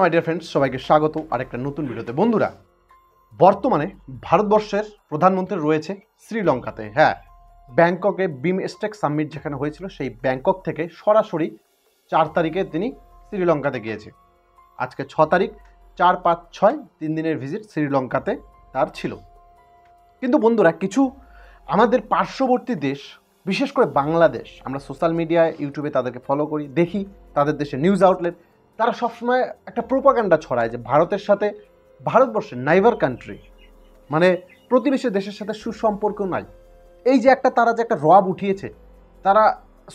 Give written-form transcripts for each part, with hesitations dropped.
My dear friends, সবাইকে স্বাগত আরেকটা নতুন ভিডিওতে। বন্ধুরা, বর্তমানে ভারতবর্ষের প্রধানমন্ত্রী রয়েছে শ্রীলঙ্কাতে। হ্যাঁ, ব্যাংককে বিমস্টেক সামিট যেখানে হয়েছিল সেই ব্যাংকক থেকে সরাসরি 4 তারিখে তিনি শ্রীলঙ্কাতে গিয়েছে। আজকে 6 তারিখ, 4, 5, 6 3 দিনের ভিজিট শ্রীলঙ্কাতে তার ছিল। কিন্তু বন্ধুরা, কিছু আমাদের পার্শ্ববর্তী দেশ, বিশেষ করে বাংলাদেশ, আমরা সোশ্যাল মিডিয়ায় ইউটিউবে তাদেরকে ফলো করি, দেখি তাদের দেশে নিউজ আউটলেট, তারা সবসময় একটা প্রোপাগান্ডা ছড়ায় যে ভারতের সাথে, ভারতবর্ষের নাইবার কান্ট্রি মানে প্রতিবেশী দেশের সাথে সুসম্পর্ক নাই। এই যে তারা যে একটা রব উঠিয়েছে, তারা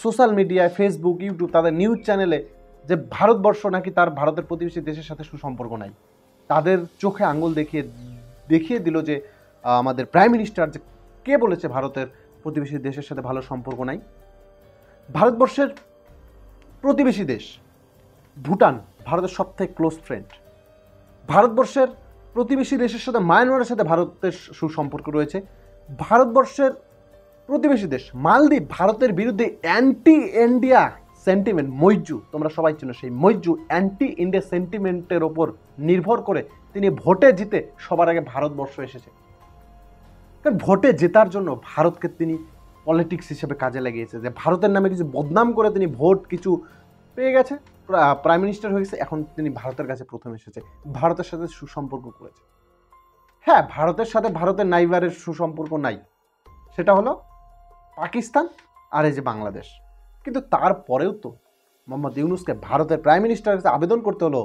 সোশ্যাল মিডিয়ায়, ফেসবুক, ইউটিউব, তাদের নিউজ চ্যানেলে যে ভারতবর্ষ নাকি তার ভারতের প্রতিবেশী দেশের সাথে সুসম্পর্ক নাই, তাদের চোখে আঙুল দেখিয়ে দিল যে আমাদের প্রাইম মিনিস্টার যে কে বলেছে ভারতের প্রতিবেশী দেশের সাথে ভালো সম্পর্ক নাই। ভারতবর্ষের প্রতিবেশী দেশ ভুটান ভারতের সবথেকে ক্লোজ ফ্রেন্ড। ভারতবর্ষের প্রতিবেশী দেশের সাথে মায়ানমারের সাথে ভারতের সুসম্পর্ক রয়েছে। ভারতবর্ষের প্রতিবেশী দেশ মালদ্বীপ ভারতের বিরুদ্ধে অ্যান্টি ইন্ডিয়া সেন্টিমেন্ট, মৈজু, তোমরা সবাই চেনো, সেই মৈজু অ্যান্টি ইন্ডিয়া সেন্টিমেন্টের ওপর নির্ভর করে তিনি ভোটে জিতে সবার আগে ভারতবর্ষ এসেছে। কারণ ভোটে জেতার জন্য ভারতকে তিনি পলিটিক্স হিসেবে কাজে লাগিয়েছে, যে ভারতের নামে কিছু বদনাম করে তিনি ভোট কিছু পেয়ে গেছে, প্রাইম মিনিস্টার হয়ে গেছে, এখন তিনি ভারতের কাছে প্রথম এসেছে, ভারতের সাথে সুসম্পর্ক করেছে। হ্যাঁ, ভারতের সাথে ভারতের নাইবারের সুসম্পর্ক নাই, সেটা হলো পাকিস্তান আর এই যে বাংলাদেশ। কিন্তু তারপরেও তো মোহাম্মদ ইউনূসকে ভারতের প্রাইম মিনিস্টারের কাছে আবেদন করতে হলো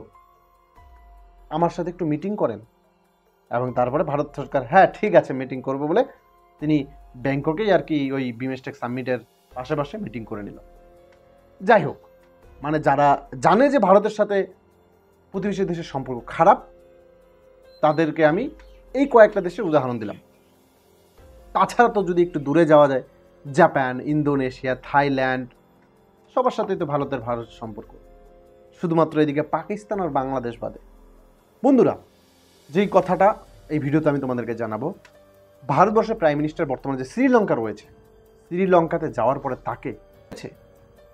আমার সাথে একটু মিটিং করেন, এবং তারপরে ভারত সরকার হ্যাঁ ঠিক আছে মিটিং করবে বলে তিনি ব্যাংককেই আর কি ওই বিমস্টেক সামিটের পাশে মিটিং করে নিল। যাই হোক, মানে যারা জানে যে ভারতের সাথে প্রতিবেশী দেশের সম্পর্ক খারাপ, তাদেরকে আমি এই কয়েকটা দেশের উদাহরণ দিলাম। তাছাড়া তো যদি একটু দূরে যাওয়া যায়, জাপান, ইন্দোনেশিয়া, থাইল্যান্ড, সবার সাথেই তো ভারত সম্পর্ক, শুধুমাত্র এদিকে পাকিস্তান আর বাংলাদেশ বাদে। বন্ধুরা, যেই কথাটা এই ভিডিওতে আমি তোমাদেরকে জানাবো, ভারতবর্ষের প্রাইম মিনিস্টার বর্তমানে যে শ্রীলঙ্কা রয়েছে, শ্রীলঙ্কাতে যাওয়ার পরে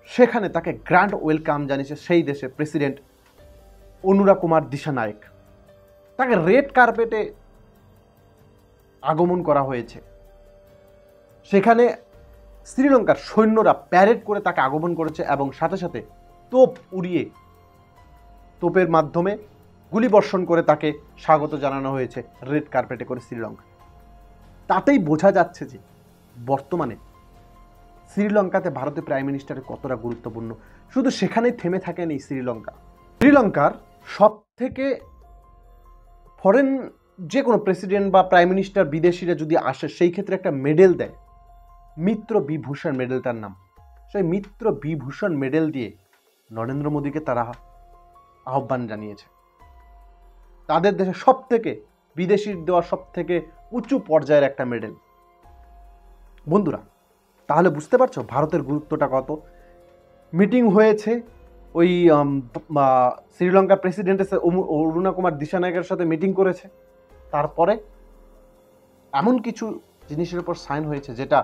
সেখানে তাকে গ্র্যান্ড ওয়েলকাম জানিয়েছে সেই দেশের প্রেসিডেন্ট অনুরা কুমার দিশানায়েক। তাকে রেড কার্পেটে আগমন করা হয়েছে। সেখানে শ্রীলঙ্কার সৈন্যরা প্যারেড করে তাকে আগমন করেছে এবং সাথে সাথে তোপের মাধ্যমে গুলি বর্ষণ করে তাকে স্বাগত জানানো হয়েছে রেড কার্পেটে করে শ্রীলঙ্কা। তাতেই বোঝা যাচ্ছে যে বর্তমানে শ্রীলঙ্কাতে ভারতের প্রাইম মিনিস্টারের কতটা গুরুত্বপূর্ণ। শুধু সেখানেই থেমে থাকেনি শ্রীলঙ্কার সব থেকে ফরেন যে কোনো প্রেসিডেন্ট বা প্রাইম মিনিস্টার বিদেশিরা যদি আসে, সেই ক্ষেত্রে একটা মেডেল দেয়, মিত্র বিভূষণ মেডেলটার নাম। সেই মিত্র বিভূষণ মেডেল দিয়ে নরেন্দ্র মোদীকে তারা আহ্বান জানিয়েছে। তাদের দেশে সব থেকে বিদেশির দেওয়া সব থেকে উঁচু পর্যায়ের একটা মেডেল। বন্ধুরা, তাহলে বুঝতে পারছো ভারতের গুরুত্বটা কত। মিটিং হয়েছে ওই শ্রীলঙ্কার প্রেসিডেন্ট অরুণা কুমার দিশানায়কের সাথে মিটিং করেছে, তারপরে এমন কিছু জিনিসের উপর সাইন হয়েছে যেটা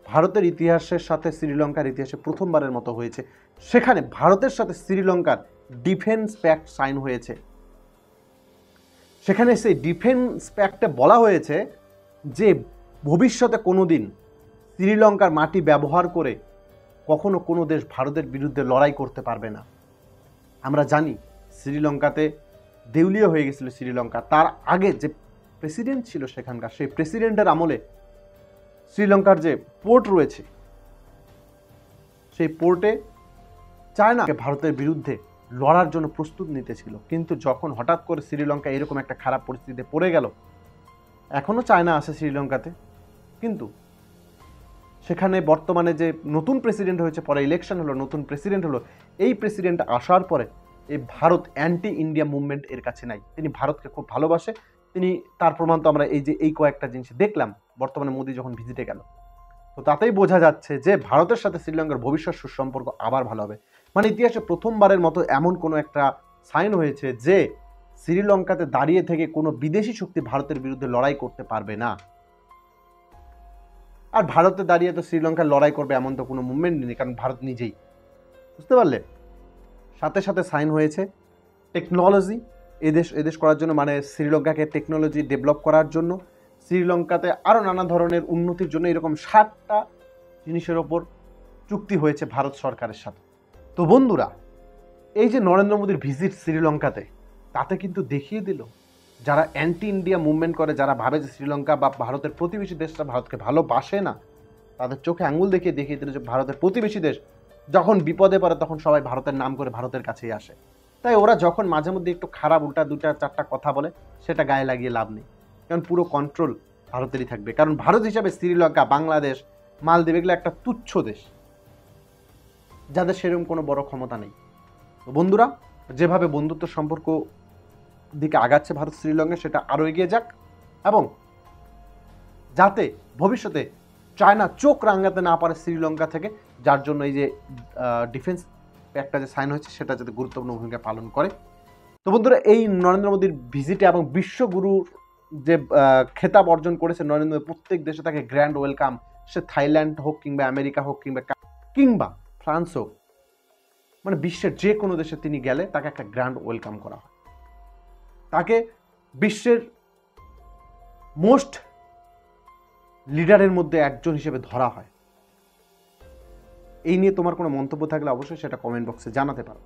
ভারতের ইতিহাসের সাথে শ্রীলঙ্কার ইতিহাসে প্রথমবারের মতো হয়েছে। সেখানে ভারতের সাথে শ্রীলঙ্কার ডিফেন্স প্যাক্ট সাইন হয়েছে। সেখানে সেই ডিফেন্স প্যাক্টে বলা হয়েছে যে ভবিষ্যতে কোনো দিন শ্রীলঙ্কার মাটি ব্যবহার করে কখনো কোনো দেশ ভারতের বিরুদ্ধে লড়াই করতে পারবে না। আমরা জানি শ্রীলঙ্কাতে দেউলিয়া হয়ে গেছিল শ্রীলঙ্কা। তার আগে যে প্রেসিডেন্ট ছিল সেখানকার, সেই প্রেসিডেন্টের আমলে শ্রীলঙ্কার যে পোর্ট রয়েছে, সেই পোর্টে চায়না ভারতের বিরুদ্ধে লড়ার জন্য প্রস্তুত নিতেছিল। কিন্তু যখন হঠাৎ করে শ্রীলঙ্কা এরকম একটা খারাপ পরিস্থিতিতে পড়ে গেল, এখনও চায়না আছে শ্রীলঙ্কাতে, কিন্তু সেখানে বর্তমানে যে নতুন প্রেসিডেন্ট হয়েছে, পরে ইলেকশন হলো, নতুন প্রেসিডেন্ট হলো, এই প্রেসিডেন্ট আসার পরে এই ভারত অ্যান্টি ইন্ডিয়া মুভমেন্ট এর কাছে নাই। তিনি ভারতকে খুব ভালোবাসে। তিনি তার প্রমাণ তো আমরা এই কয়েকটা জিনিস দেখলাম বর্তমানে মোদি যখন ভিজিটে গেল। তো তাতেই বোঝা যাচ্ছে যে ভারতের সাথে শ্রীলঙ্কার ভবিষ্যৎ সুসম্পর্ক আবার ভালো হবে। মানে ইতিহাসে প্রথমবারের মতো এমন কোনো একটা সাইন হয়েছে যে শ্রীলঙ্কাতে দাঁড়িয়ে থেকে কোনো বিদেশি শক্তি ভারতের বিরুদ্ধে লড়াই করতে পারবে না। আর ভারতে দাঁড়িয়ে তো শ্রীলঙ্কার লড়াই করবে এমন তো কোনো মুভমেন্ট নেই, কারণ ভারত নিজেই, বুঝতে পারলে, সাথে সাথে সাইন হয়েছে টেকনোলজি এদেশ করার জন্য, মানে শ্রীলঙ্কাকে টেকনোলজি ডেভেলপ করার জন্য, শ্রীলঙ্কাতে আরও নানা ধরনের উন্নতির জন্য এরকম 60টা জিনিসের ওপর চুক্তি হয়েছে ভারত সরকারের সাথে। তো বন্ধুরা, এই যে নরেন্দ্র মোদীর ভিজিট শ্রীলঙ্কাতে, তাতে কিন্তু দেখিয়ে দিল যারা অ্যান্টি ইন্ডিয়া মুভমেন্ট করে, যারা ভাবে যে শ্রীলঙ্কা বা ভারতের প্রতিবেশী দেশটা ভারতকে ভালোবাসে না, তাদের চোখে আঙুল দেখিয়ে দিল যে ভারতের প্রতিবেশী দেশ যখন বিপদে পড়ে তখন সবাই ভারতের নাম করে ভারতের কাছেই আসে। তাই ওরা যখন মাঝে মধ্যে একটু খারাপ উল্টা 2-4টা কথা বলে, সেটা গায়ে লাগিয়ে লাভ নেই, কারণ পুরো কন্ট্রোল ভারতেরই থাকবে। কারণ ভারত হিসাবে শ্রীলঙ্কা, বাংলাদেশ, মালদ্বীপ এগুলো একটা তুচ্ছ দেশ, যাদের সেরকম কোনো বড় ক্ষমতা নেই। তো বন্ধুরা, যেভাবে বন্ধুত্ব সম্পর্ক দিকে আগাচ্ছে ভারত শ্রীলঙ্কা, সেটা আরও এগিয়ে যাক, এবং যাতে ভবিষ্যতে চায়না চোখ রাঙাতে না পারে শ্রীলঙ্কা থেকে, যার জন্য এই যে ডিফেন্স প্যাক্টটা যে সাইন হয়েছে সেটা যাতে গুরুত্বপূর্ণ ভূমিকা পালন করে। তো বন্ধুরা, এই নরেন্দ্র মোদীর ভিজিটে এবং বিশ্বগুরুর যে খেতাব অর্জন করেছে নরেন্দ্র মোদী, প্রত্যেক দেশে তাকে গ্র্যান্ড ওয়েলকাম, সে থাইল্যান্ড হোক কিংবা আমেরিকা হোক কিংবা ফ্রান্স হোক, মানে বিশ্বের যে কোনো দেশে তিনি গেলে তাকে একটা গ্র্যান্ড ওয়েলকাম করা হয়, তাকে বিশ্বের মোস্ট লিডারের মধ্যে একজন হিসেবে ধরা হয়। এই নিয়ে তোমার কোনো মন্তব্য থাকলে অবশ্যই সেটা কমেন্ট বক্সে জানাতে পারো।